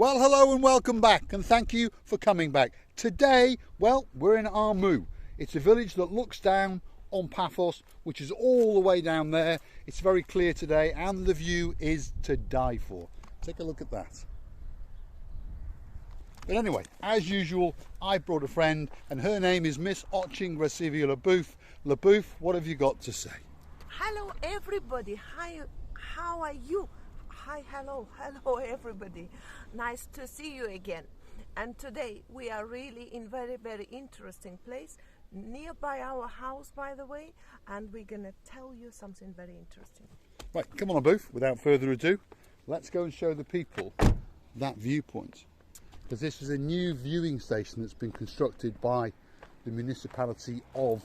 Well, hello and welcome back, and thank you for coming back. Today, well, we're in Armu. It's a village that looks down on Paphos, which is all the way down there. It's very clear today and the view is to die for. Take a look at that. But anyway, as usual, I brought a friend and her name is Miss Oching Gracivia LaBouffe. LaBouffe, what have you got to say? Hello everybody, hi, how are you? Hi, hello everybody. Nice to see you again. And today we are really in very interesting place, nearby our house by the way, and we're gonna tell you something very interesting. Right, come on LaBouffe, without further ado, let's go and show the people that viewpoint. Because this is a new viewing station that's been constructed by the municipality of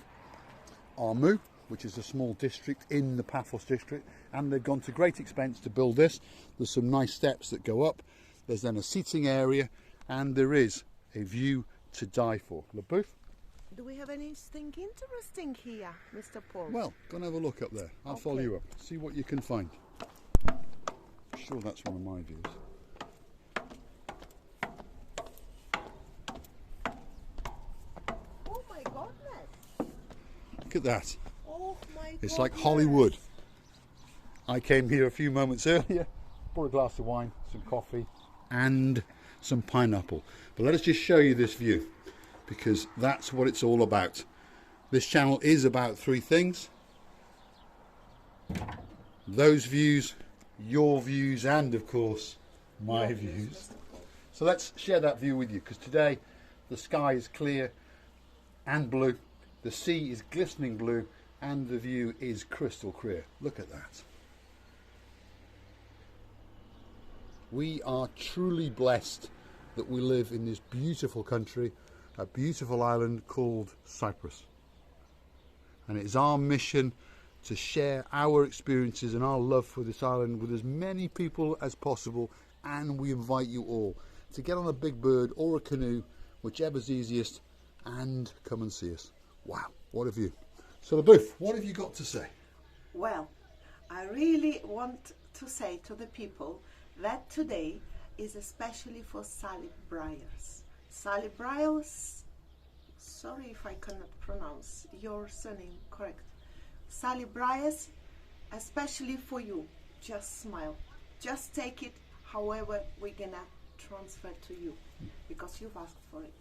Armu, which is a small district in the Paphos district, and they've gone to great expense to build this. There's some nice steps that go up, there's then a seating area, and there is a view to die for. LaBouffe? Do we have anything interesting here, Mr. Paul? Well, go and have a look up there. I'll follow you up, see what you can find. I'm sure that's one of my views. Oh my goodness! Look at that. Oh my It's goodness. like Hollywood. I came here a few moments earlier, bought a glass of wine, some coffee and some pineapple. But let us just show you this view, because that's what it's all about. This channel is about three things: those views, your views, and of course my views. So let's share that view with you, because today the sky is clear and blue, the sea is glistening blue, and the view is crystal clear. Look at that. We are truly blessed that we live in this beautiful country, a beautiful island called Cyprus. And it is our mission to share our experiences and our love for this island with as many people as possible, and we invite you all to get on a big bird or a canoe, whichever's easiest, and come and see us. Wow, what a view. So LaBouffe, what have you got to say? Well, I really want to say to the people that today is especially for Sally Briars. Sally Briars, sorry if I cannot pronounce your surname correct. Sally Briars, especially for you. Just smile. Just take it however we're gonna transfer to you, because you've asked for it.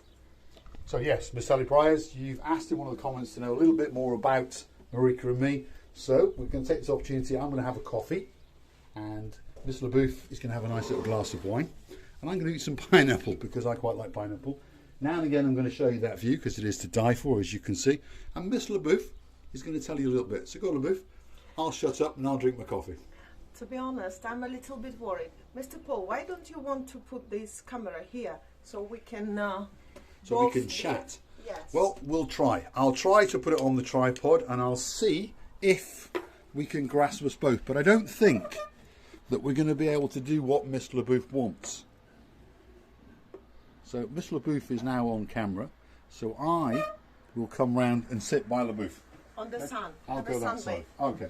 So yes, Miss Sally Briars, you've asked in one of the comments to know a little bit more about Marika and me. So we're going to take this opportunity. I'm going to have a coffee, and Miss LaBouffe is going to have a nice little glass of wine, and I'm going to eat some pineapple because I quite like pineapple. Now and again I'm going to show you that view because it is to die for, as you can see. And Miss LaBouffe is going to tell you a little bit. So go on, LaBouffe. I'll shut up and I'll drink my coffee. To be honest, I'm a little bit worried. Mr. Paul, why don't you want to put this camera here so we can so we can chat. Yes. Well, we'll try. I'll try to put it on the tripod and I'll see if we can grasp us both. But I don't think that we're going to be able to do what Miss LaBouffe wants. So Miss LaBouffe is now on camera. So I will come round and sit by LaBouffe. On the sun. I'll go that side. Bay. Okay.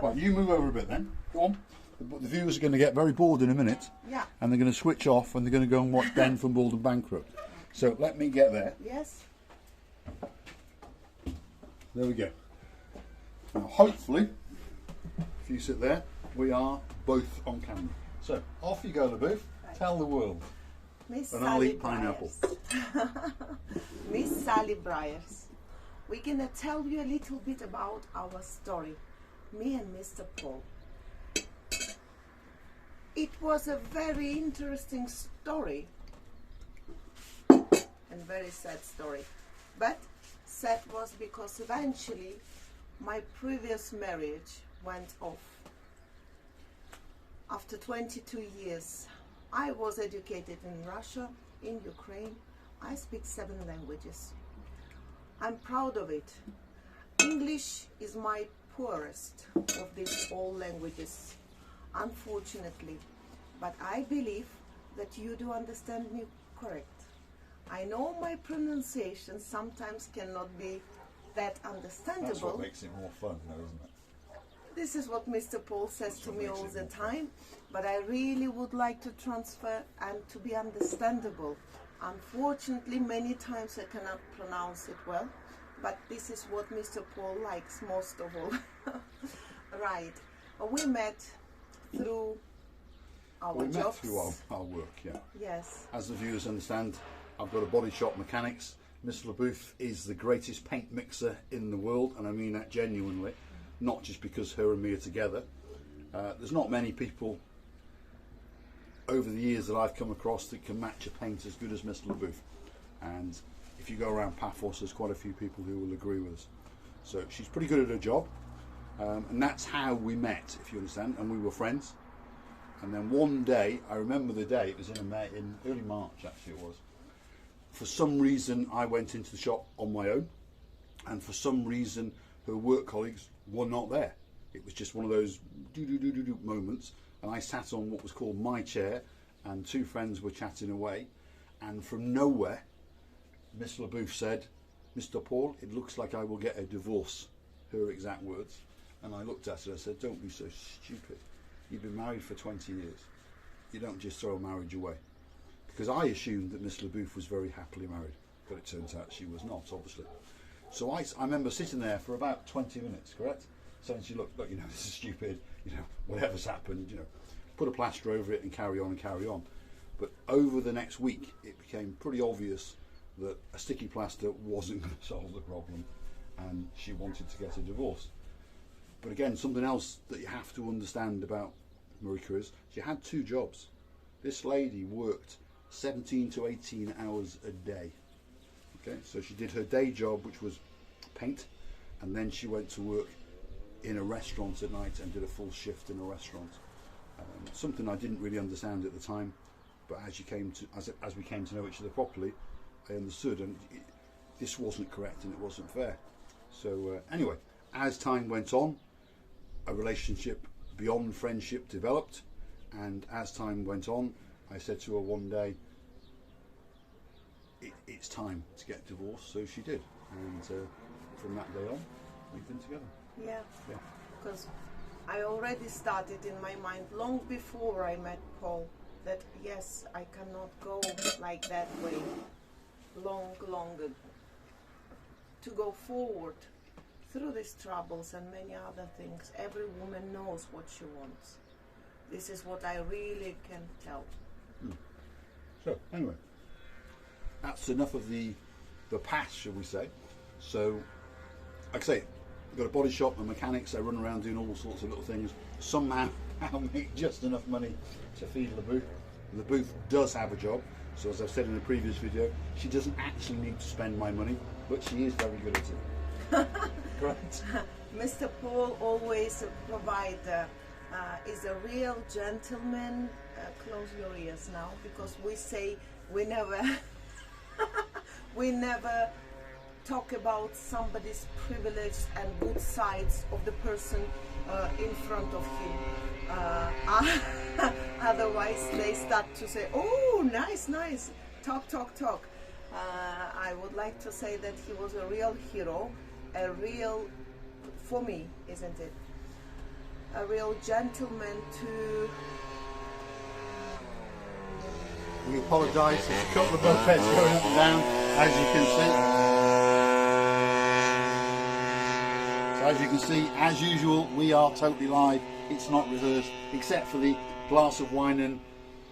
Right, you move over a bit then. Go on. The viewers are going to get very bored in a minute. Yeah. And they're going to switch off and they're going to go and watch Ben from Bald and Bankrupt. So let me get there. Yes. There we go. Now hopefully, if you sit there, we are both on camera. So off you go, LaBouffe. Right. Tell the world. Miss And Sally I'll eat pineapple. Miss Sally Briars, we're gonna tell you a little bit about our story, me and Mr. Paul. It was a very interesting story and very sad story, but sad was because eventually my previous marriage went off. After 22 years, I was educated in Russia, in Ukraine. I speak 7 languages. I'm proud of it. English is my poorest of these all languages, unfortunately. But I believe that you do understand me correct. I know my pronunciation sometimes cannot be that understandable. That's what makes it more fun, though, isn't it? This is what Mr. Paul says to me all the time, but I really would like to transfer and to be understandable. Unfortunately, many times I cannot pronounce it well, but this is what Mr. Paul likes most of all. Right. We met through our jobs. Met through our work, yeah. Yes. As the viewers understand, I've got a body shop mechanics. Miss LaBouffe is the greatest paint mixer in the world, and I mean that genuinely, not just because her and me are together. There's not many people over the years that I've come across that can match a paint as good as Miss LaBouffe. And if you go around Paphos, there's quite a few people who will agree with us. So she's pretty good at her job, and that's how we met, if you understand, and we were friends. And then one day, I remember the day, it was in early March actually it was. For some reason I went into the shop on my own, and for some reason her work colleagues were not there. It was just one of those do moments, and I sat on what was called my chair, and two friends were chatting away, and from nowhere Miss LaBouffe said, "Mr. Paul, it looks like I will get a divorce," her exact words. And I looked at her and I said, "Don't be so stupid. You've been married for 20 years. You don't just throw a marriage away." Because I assumed that Miss LaBouffe was very happily married, but it turns out she was not, obviously. So I remember sitting there for about 20 minutes, correct? Saying to you, look, you know, this is stupid, you know, whatever's happened, you know, put a plaster over it and carry on and carry on. But over the next week, it became pretty obvious that a sticky plaster wasn't going to solve the problem, and she wanted to get a divorce. But again, something else that you have to understand about Marika is she had two jobs. This lady worked 17 to 18 hours a day. Okay, so she did her day job, which was paint, and then she went to work in a restaurant at night and did a full shift in a restaurant. Something I didn't really understand at the time, but as we came to know each other properly, I understood, and this wasn't correct and it wasn't fair. So anyway, as time went on, a relationship beyond friendship developed, and as time went on, I said to her one day, it's time to get divorced, so she did, and from that day on, we've been together. Yeah, because I already started in my mind long before I met Paul that yes, I cannot go like that way longer. To go forward through these troubles and many other things, every woman knows what she wants. This is what I really can tell. So anyway, that's enough of the past, shall we say. So, like I say, I've got a body shop and mechanics. I run around doing all sorts of little things. Somehow I'll make just enough money to feed LaBouffe. LaBouffe does have a job, so as I've said in the previous video, she doesn't actually need to spend my money, but she is very good at it. Right. Mr. Paul always is a real gentleman. Close your ears now, because we say we never we never talk about somebody's privilege and good sides of the person in front of him. Otherwise they start to say, "Oh, nice, talk. I would like to say that he was a real hero, for me, isn't it? A real gentleman to... We apologise, there's a couple of mopeds going up and down, as you can see. So as you can see, as usual, we are totally live. It's not rehearsed, except for the glass of wine and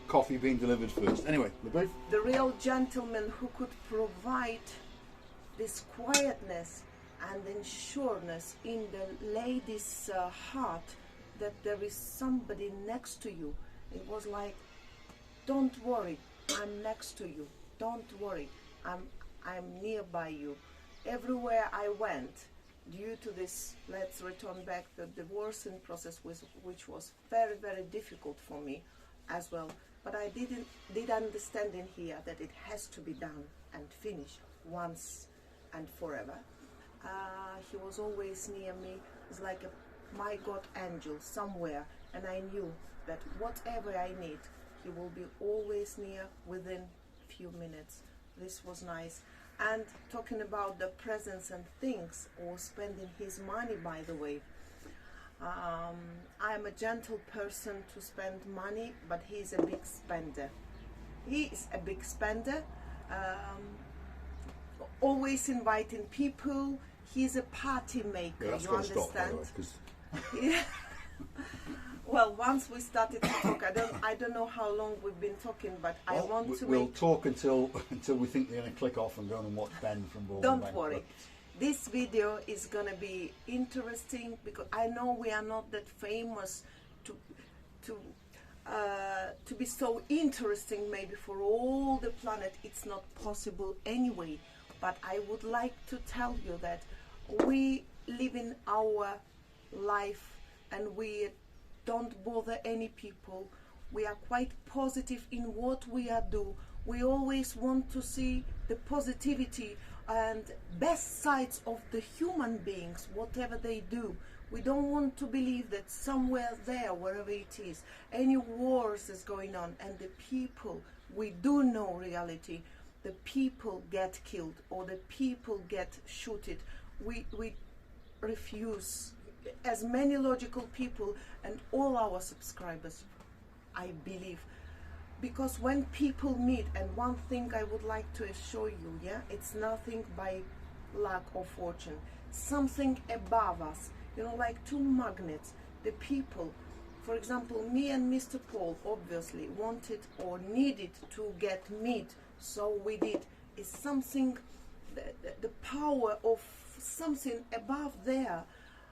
coffee being delivered first. Anyway, LaBouffe? The real gentleman who could provide this quietness and ensureness in the lady's heart that there is somebody next to you. It was like, don't worry, I'm next to you. Don't worry, I'm nearby you. Everywhere I went, due to this, let's return back the divorcing process, which was very, very difficult for me as well. But I did understand in here that it has to be done and finished once and forever. He was always near me. It's like my God angel somewhere, and I knew that whatever I need, he will be always near within a few minutes. This was nice. And talking about the presents and things, or spending his money, by the way, I'm a gentle person to spend money, but he's a big spender. He is a big spender, always inviting people. He's a party maker, Yeah, that's you got to understand? stop, by the way, 'cause Yeah. Well, once we started to talk, I don't know how long we've been talking, but I want to we'll make... talk until we think they're going to click off and go and watch Ben from Ball. Don't worry. This video is going to be interesting because I know we are not that famous to be so interesting maybe for all the planet. It's not possible anyway. But I would like to tell you that we live in our life and we don't bother any people. We are quite positive in what we are do. We always want to see the positivity and best sides of the human beings, whatever they do. We don't want to believe that somewhere there, wherever it is, any wars is going on and the people, we do know reality, the people get killed or the people get shooted. We refuse, as many logical people and all our subscribers, I believe, because when people meet, and one thing I would like to assure you, yeah, it's nothing by luck or fortune, something above us, you know, like two magnets. The people, for example, me and Mr. Paul obviously wanted or needed to get meet, so we did. It's something, the power of something above there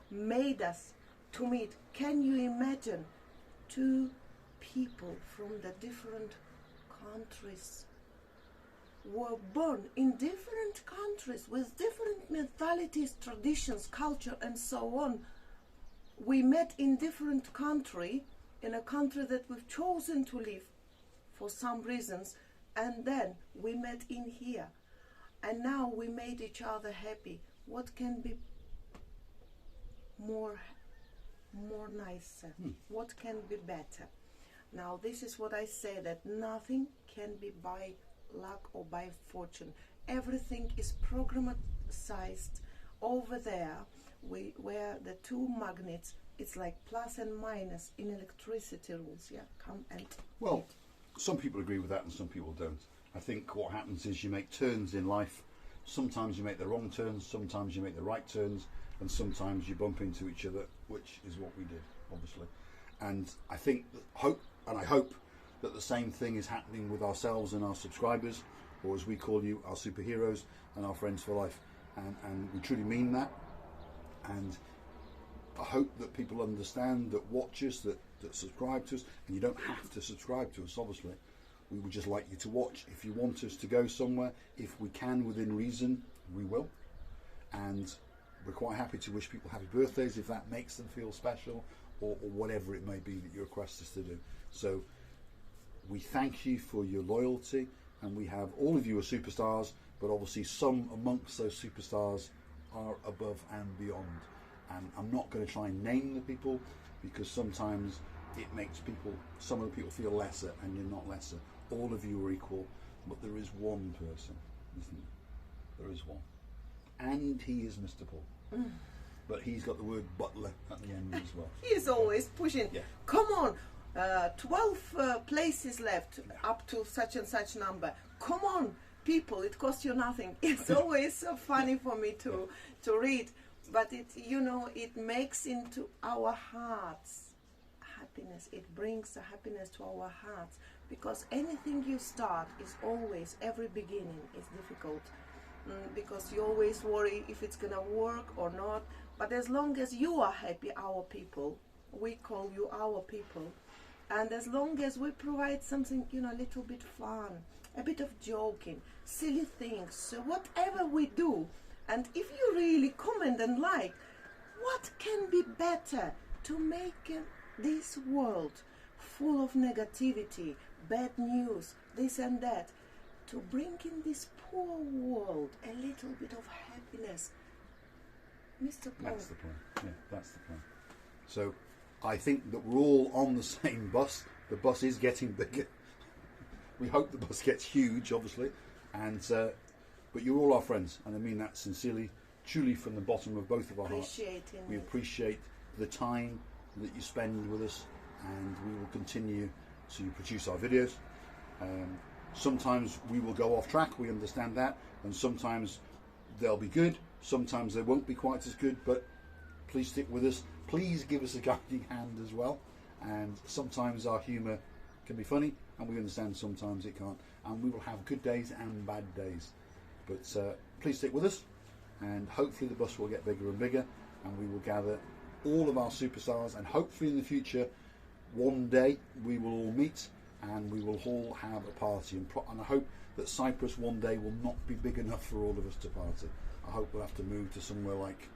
made us to meet. Can you imagine two people from the different countries were born in different countries with different mentalities, traditions, culture and so on. We met in different country, in a country that we've chosen to live for some reasons, and then we met in here and now we made each other happy. What can be more nicer? What can be better? Now this is what I say, that nothing can be by luck or by fortune. Everything is programmatized over there, where the two magnets, it's like plus and minus in electricity rules, yeah, come and... Well, some people agree with that and some people don't. I think what happens is you make turns in life. Sometimes you make the wrong turns, sometimes you make the right turns, and sometimes you bump into each other, which is what we did, obviously. And I think, I hope that the same thing is happening with ourselves and our subscribers, or as we call you, our superheroes and our friends for life. And we truly mean that. And I hope that people understand, that watch us, that subscribe to us, and you don't have to subscribe to us, obviously. We would just like you to watch. If you want us to go somewhere, if we can within reason, we will. And we're quite happy to wish people happy birthdays if that makes them feel special, or whatever it may be that you request us to do. So we thank you for your loyalty, and we have all of you are superstars, but obviously some amongst those superstars are above and beyond. And I'm not going to try and name the people, because sometimes it makes people, some of the people feel lesser, and you're not lesser. All of you are equal, but there is one person, isn't there? There is one. And he is Mr. Paul. But he's got the word butler at the end as well. He is always pushing. Yeah. Come on, 12 places left, up to such and such number. Come on, people, it costs you nothing. It's always so funny for me to read. But it, you know, it makes into our hearts happiness. It brings the happiness to our hearts, because anything you start is always, every beginning is difficult, because you always worry if it's gonna work or not. But as long as you are happy, our people, we call you our people, and as long as we provide something, you know, a little bit fun, a bit of joking, silly things, so whatever we do, and if you really comment and like, what can be better to make this world full of negativity, bad news, this and that, to bring in this poor world a little bit of happiness? Mr. Paul. That's the plan. Yeah, that's the plan. So I think that we're all on the same bus. The bus is getting bigger. We hope the bus gets huge, obviously, and but you're all our friends, and I mean that sincerely, truly from the bottom of both of our hearts. We appreciate the time that you spend with us, and we will continue to produce our videos. Sometimes we will go off track, we understand that, and sometimes they'll be good, sometimes they won't be quite as good, but please stick with us. Please give us a guiding hand as well, and sometimes our humour can be funny, and we understand sometimes it can't, and we will have good days and bad days, but please stick with us, and hopefully the bus will get bigger and bigger, and we will gather all of our superstars, and hopefully in the future one day we will all meet and we will all have a party, and I hope that Cyprus one day will not be big enough for all of us to party. I hope we'll have to move to somewhere like,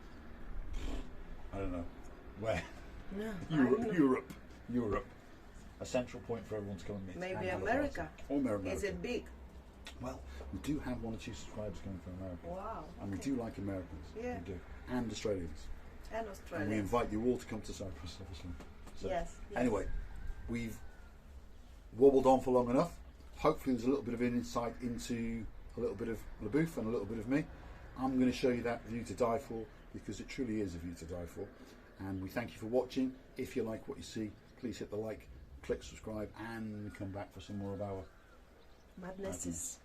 I don't know where. No, Europe. A central point for everyone to come and meet. maybe and have a America. Or America. Is it big? Well, we do have 1 or 2 subscribers coming from America. Wow. And we okay. do like Americans. Yeah. We do. And Australians. And And we Australia. invite you all to come to Cyprus, obviously. So, Yes, yes. anyway, we've wobbled on for long enough. Hopefully there's a little bit of an insight into a little bit of LaBouffe and a little bit of me. I'm going to show you that view to die for, because it truly is a view to die for. And we thank you for watching. If you like what you see, please hit the like, click subscribe, and come back for some more of our Madnesses.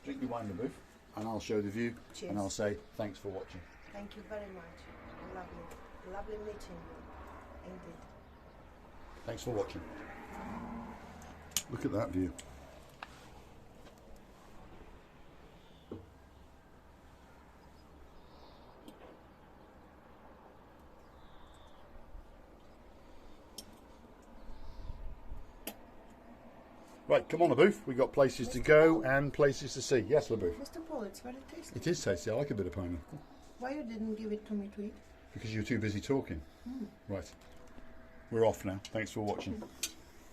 drink your wine, LaBouffe, and I'll show the view. Cheers. And I'll say thanks for watching. Thank you very much. Lovely. Lovely meeting you. Indeed. Thanks for watching. Look at that view. Right, come on, LaBouffe. We've got places to go and places to see. Yes, LaBouffe. Mr. Paul, it's very tasty. It is tasty. I like a bit of pineapple. Why you didn't give it to me to eat? Because you're too busy talking. Right. We're off now. Thanks for watching.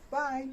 Bye.